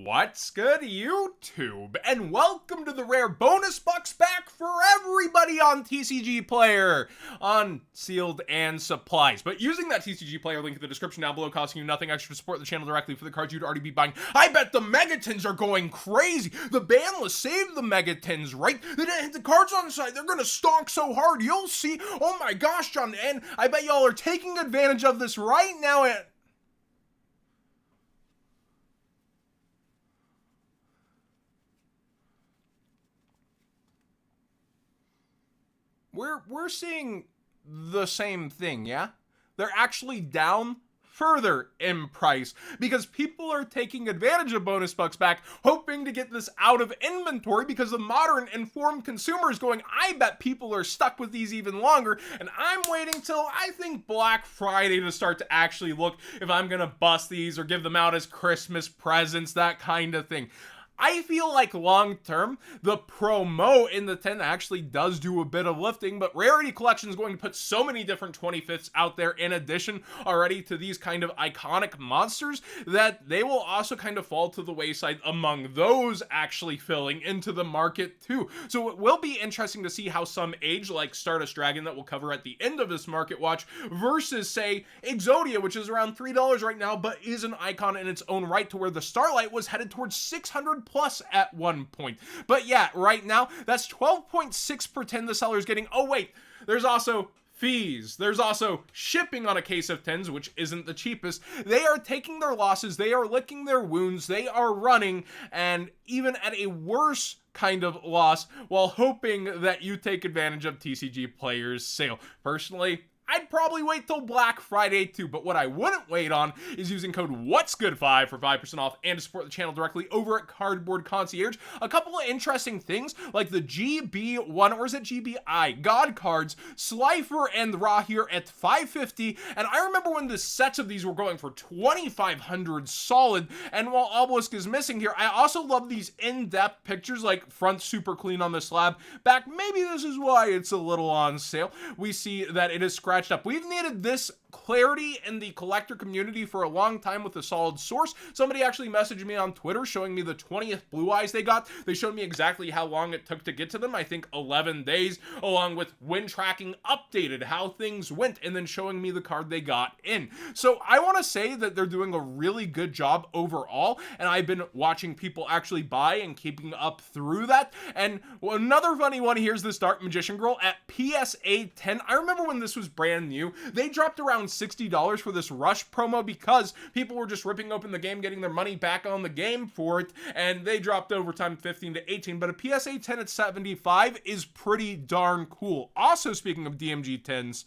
What's good, YouTube? And welcome to the rare bonus bucks back for everybody on TCG Player on sealed and supplies. But using that TCG Player link in the description down below, costing you nothing extra to support the channel directly for the cards you'd already be buying. I bet the Megatins are going crazy. The ban list saved the Megatins, right? They didn't hit the cards on the side. They're gonna stonk so hard. You'll see. Oh my gosh, John. And I bet y'all are taking advantage of this right now. And we're seeing the same thing, yeah? They're actually down further in price because people are taking advantage of bonus bucks back, hoping to get this out of inventory because the modern informed consumer is going, I bet people are stuck with these even longer, and I'm waiting till I think Black Friday to start to actually look if I'm gonna bust these or give them out as Christmas presents, that kind of thing. I feel like long term, the promo in the 10 actually does do a bit of lifting, but Rarity Collection is going to put so many different 25ths out there in addition already to these kind of iconic monsters that they will also kind of fall to the wayside among those actually filling into the market too. So it will be interesting to see how some age, like Stardust Dragon that we'll cover at the end of this market watch, versus say Exodia, which is around $3 right now, but is an icon in its own right, to where the Starlight was headed towards 600 plus at one point. But yeah, right now, that's 12.6 per 10 the seller's getting. Oh wait, there's also fees. There's also shipping on a case of 10s, which isn't the cheapest. They are taking their losses. They are licking their wounds. They are running, and even at a worse kind of loss, while hoping that you take advantage of TCG Player's sale. Personally, I'd probably wait till Black Friday too, but what I wouldn't wait on is using code What'sGood5 for 5% off and to support the channel directly over at Cardboard Concierge. A couple of interesting things like the GB1, or is it GBI, God cards, Slifer and Ra here at $550, and I remember when the sets of these were going for $2,500 solid, and while Obelisk is missing here, I also love these in-depth pictures, like front super clean on the slab, back maybe this is why it's a little on sale. We see that it is scratched up. We've needed this clarity in the collector community for a long time with a solid source. Somebody actually messaged me on Twitter showing me the 20th Blue Eyes they got. They showed me exactly how long it took to get to them. I think 11 days, along with when tracking updated, how things went, and then showing me the card they got in. So I want to say that they're doing a really good job overall, and I've been watching people actually buy and keeping up through that. And another funny one here is this Dark Magician Girl at PSA 10. I remember when this was brand new, they dropped around $60 for this Rush promo because people were just ripping open the game, getting their money back on the game for it, and they dropped over time 15 to 18, but a PSA 10 at 75 is pretty darn cool. Also, speaking of DMG 10s,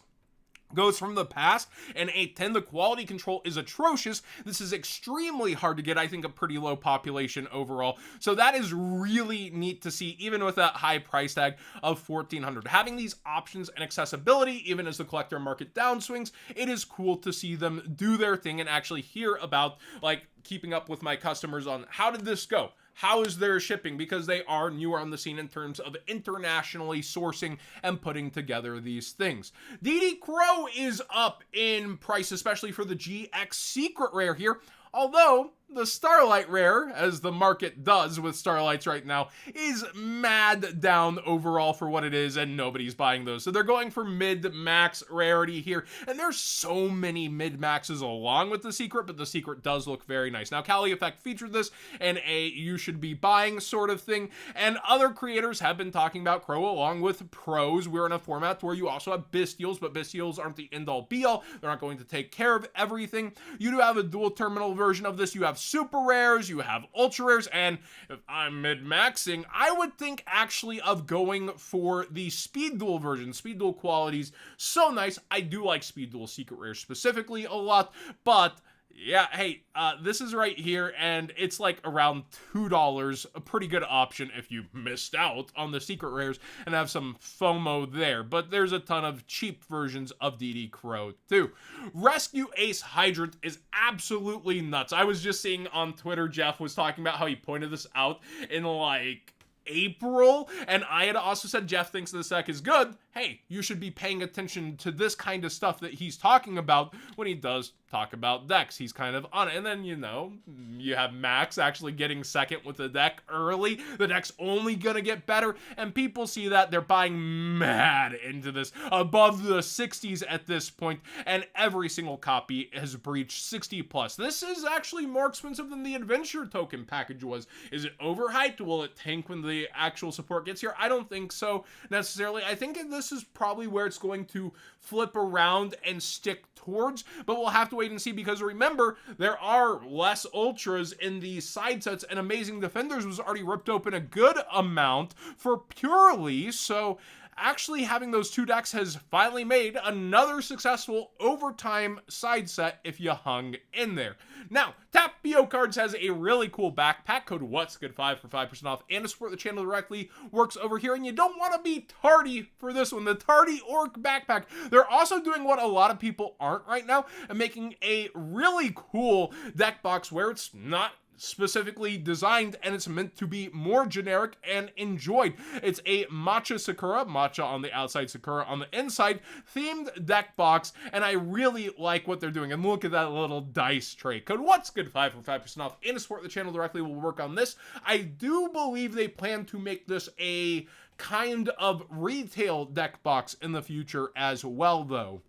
goes from the past, and 810, the quality control is atrocious. This is extremely hard to get. I think a pretty low population overall. So that is really neat to see, even with that high price tag of $1,400. Having these options and accessibility, even as the collector market downswings, it is cool to see them do their thing and actually hear about, like, keeping up with my customers on how did this go? How is their shipping? Because they are newer on the scene in terms of internationally sourcing and putting together these things. DD Crow is up in price, especially for the GX Secret Rare here. Although the Starlight Rare, as the market does with Starlights right now, is mad down overall for what it is, and nobody's buying those. So they're going for mid-max rarity here, and there's so many mid-maxes along with the Secret, but the Secret does look very nice. Now, Cali Effect featured this in a you should be buying sort of thing, and other creators have been talking about Crow along with pros. We're in a format where you also have Bystials, but Bystials aren't the end-all be-all. They're not going to take care of everything. You do have a dual terminal version of this. You have super rares, you have ultra rares, and if I'm mid-maxing, I would think actually of going for the speed duel version. Speed duel qualities, so nice. I do like speed duel secret rares specifically a lot, but yeah, hey, this is right here, and it's like around $2, a pretty good option if you missed out on the secret rares and have some FOMO there, but there's a ton of cheap versions of DD Crow too. Rescue Ace Hydrant is absolutely nuts. I was just seeing on Twitter, Jeff was talking about how he pointed this out in like April, and I had also said Jeff thinks this deck is good. hey, you should be paying attention to this kind of stuff that he's talking about when he does talk about decks. He's kind of on it. And then, you have Max actually getting second with the deck early. The deck's only gonna get better, and people see that. They're buying mad into this, above the 60s at this point, and every single copy has breached 60 plus. This is actually more expensive than the Adventure token package was. Is it overhyped? Will it tank when the actual support gets here? I don't think so necessarily. I think this is probably where it's going to flip around and stick towards, but we'll have to wait and see, because remember, there are less ultras in the side sets, and Amazing Defenders was already ripped open a good amount for Purely, so actually having those two decks has finally made another successful overtime side set if you hung in there. Now, Tapio Cards has a really cool backpack. Code What's Good 5 for 5% off, and to support the channel directly works over here. And you don't want to be tardy for this one, the Tardy Orc backpack. They're also doing what a lot of people aren't right now, and making a really cool deck box where it's not specifically designed and it's meant to be more generic and enjoyed. It's a Matcha Sakura, Matcha on the outside, Sakura on the inside, themed deck box, and I really like what they're doing. And look at that little dice tray. Code What's Good 5 for 5% off, and to support the channel directly will work on this. I do believe they plan to make this a kind of retail deck box in the future as well, though.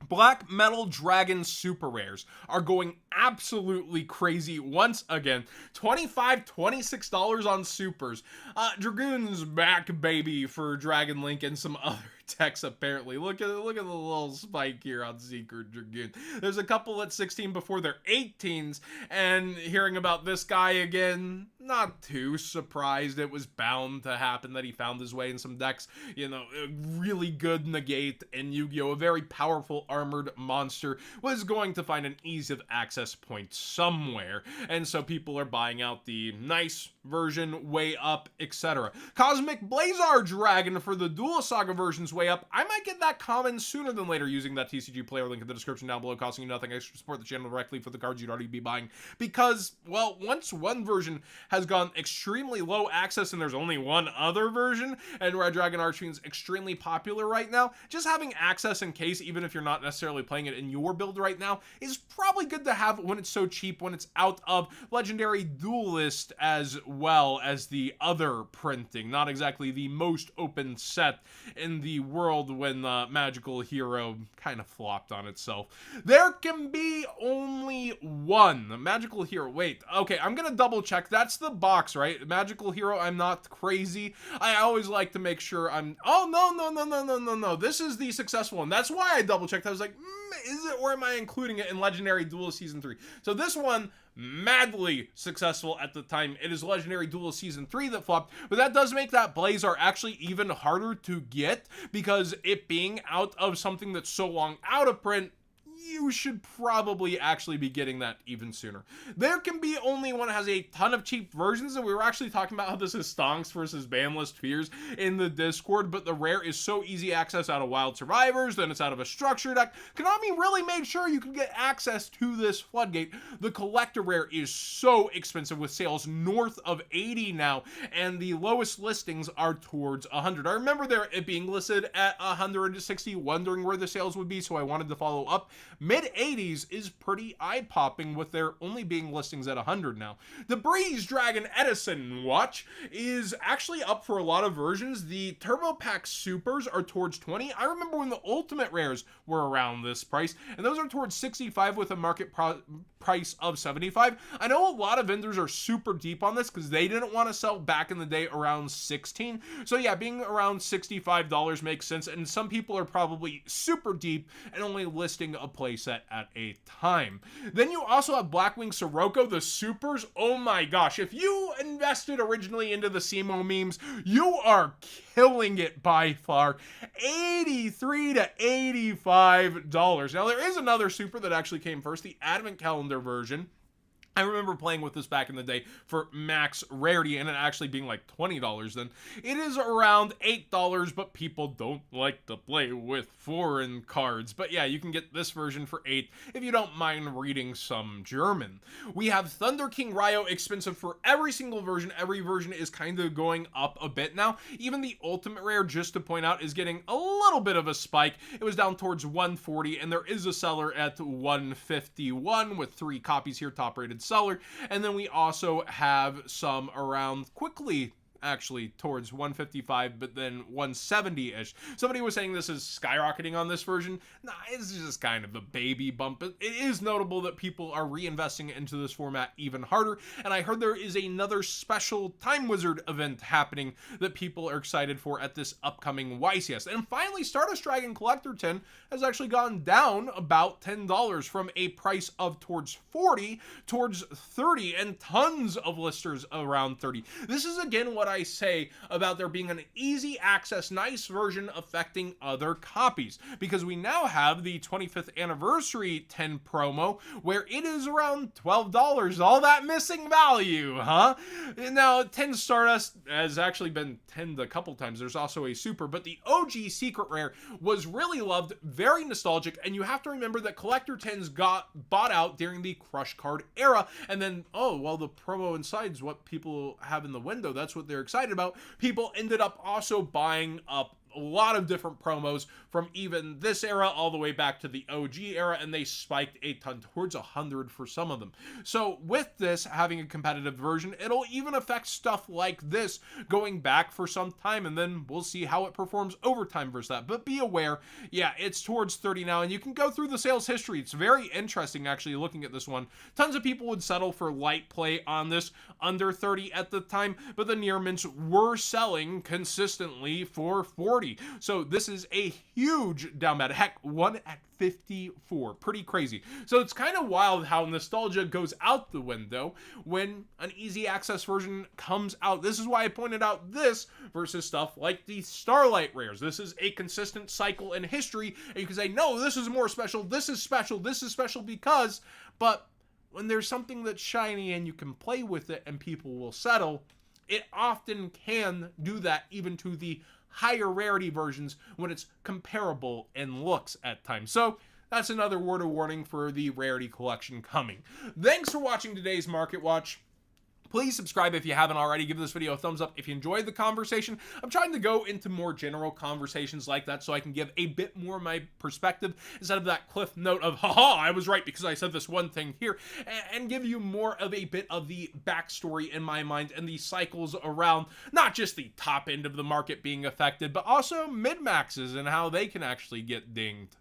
Black Metal Dragon Super Rares are going absolutely crazy once again. $25, $26 on Supers. Dragoon's back, baby, for Dragon Link and some other decks, apparently. Look at the little spike here on Secret Dragoon. There's a couple at 16 before they're 18s, and hearing about this guy again, not too surprised. It was bound to happen that he found his way in some decks. A really good negate in Yu-Gi-Oh! A very powerful armored monster was going to find an ease of access point somewhere, and so people are buying out the nice version way up, etc. Cosmic Blazar Dragon for the Duel Saga versions way up. I might get that common sooner than later using that TCG player link in the description down below, costing you nothing extra. Support the channel directly for the cards you'd already be buying, because, well, once one version has gone extremely low access and there's only one other version, and Red Dragon Archfiend's extremely popular right now, just having access in case, even if you're not necessarily playing it in your build right now, is probably good to have when it's so cheap, when it's out of Legendary Duelist as well as the other printing. Not exactly the most open set in the world when Magical Hero kind of flopped on itself. There can be only one Magical Hero. Wait, okay, I'm gonna double check. That's the box, right? Magical Hero, I'm not crazy. I always like to make sure I'm... Oh, no. This is the successful one. That's why I double checked. I was like, is it, or am I including it in Legendary Duelist Season 3? So this one, madly successful at the time. It is Legendary Duelist Season 3 that flopped, but that does make that Blazar actually even harder to get, because it being out of something that's so long out of print, you should probably actually be getting that even sooner. There can be only one that has a ton of cheap versions, and we were actually talking about how this is Stonks versus Banlist Fears in the Discord, but the rare is so easy access out of Wild Survivors, then it's out of a structure deck. Konami really made sure you could get access to this Floodgate. The collector rare is so expensive, with sales north of 80 now, and the lowest listings are towards 100. I remember it being listed at 160, wondering where the sales would be, so I wanted to follow up. Mid-80s is pretty eye-popping, with there only being listings at 100 now. The Breeze Dragon Edison watch is actually up for a lot of versions. The Turbo Pack Supers are towards 20. I remember when the Ultimate Rares were around this price, and those are towards 65 with a market price of 75. I know a lot of vendors are super deep on this because they didn't want to sell back in the day around 16. So yeah, being around $65 makes sense, and some people are probably super deep and only listing a playset at a time. Then you also have Blackwing Sirocco, the Supers. Oh my gosh, if you invested originally into the SEMO memes, you are killing it by far. $83 to $85. Now there is another Super that actually came first, the Advent Calendar version. I remember playing with this back in the day for max rarity and it actually being like $20 then. It is around $8, but people don't like to play with foreign cards. But yeah, you can get this version for $8 if you don't mind reading some German. We have Thunder King Ryo, expensive for every single version. Every version is kind of going up a bit now. Even the Ultimate Rare, just to point out, is getting a little bit of a spike. It was down towards 140 and there is a seller at 151 with 3 copies here, top rated seller. And then we also have some around quickly actually towards 155, but then 170-ish. Somebody was saying this is skyrocketing on this version. Nah, it's just kind of a baby bump. But it is notable that people are reinvesting into this format even harder, and I heard there is another special Time Wizard event happening that people are excited for at this upcoming YCS. And finally, Stardust Dragon Collector Tin has actually gone down about $10 from a price of towards 40 towards 30, and tons of listers around 30. This is again what I say about there being an easy access, nice version affecting other copies, because we now have the 25th anniversary 10 promo where it is around $12. All that missing value, huh? Now, 10 Stardust has actually been 10'd a couple times. There's also a super, but the OG Secret Rare was really loved, very nostalgic, and you have to remember that Collector 10s got bought out during the Crush Card era, and then, oh, well, the promo inside is what people have in the window. That's what they're excited about. People ended up also buying up a lot of different promos from even this era all the way back to the OG era, and they spiked a ton towards 100 for some of them. So with this having a competitive version, it'll even affect stuff like this going back for some time, and then we'll see how it performs over time versus that. But be aware, yeah, it's towards 30 now, and you can go through the sales history. It's very interesting actually looking at this one. Tons of people would settle for light play on this under 30 at the time, but the near mints were selling consistently for 40. So this is a huge down bad. Heck, one at 54. Pretty crazy. So it's kind of wild how nostalgia goes out the window when an easy access version comes out. This is why I pointed out this versus stuff like the Starlight Rares. This is a consistent cycle in history, and you can say, no, this is more special, this is special because, but when there's something that's shiny and you can play with it and people will settle, it often can do that even to the higher rarity versions when it's comparable in looks at times. So that's another word of warning for the rarity collection coming. Thanks for watching today's Market Watch. Please subscribe if you haven't already. Give this video a thumbs up if you enjoyed the conversation. I'm trying to go into more general conversations like that so I can give a bit more of my perspective instead of that cliff note of, haha, I was right because I said this one thing here, and give you more of a bit of the backstory in my mind and the cycles around not just the top end of the market being affected, but also mid-maxes and how they can actually get dinged.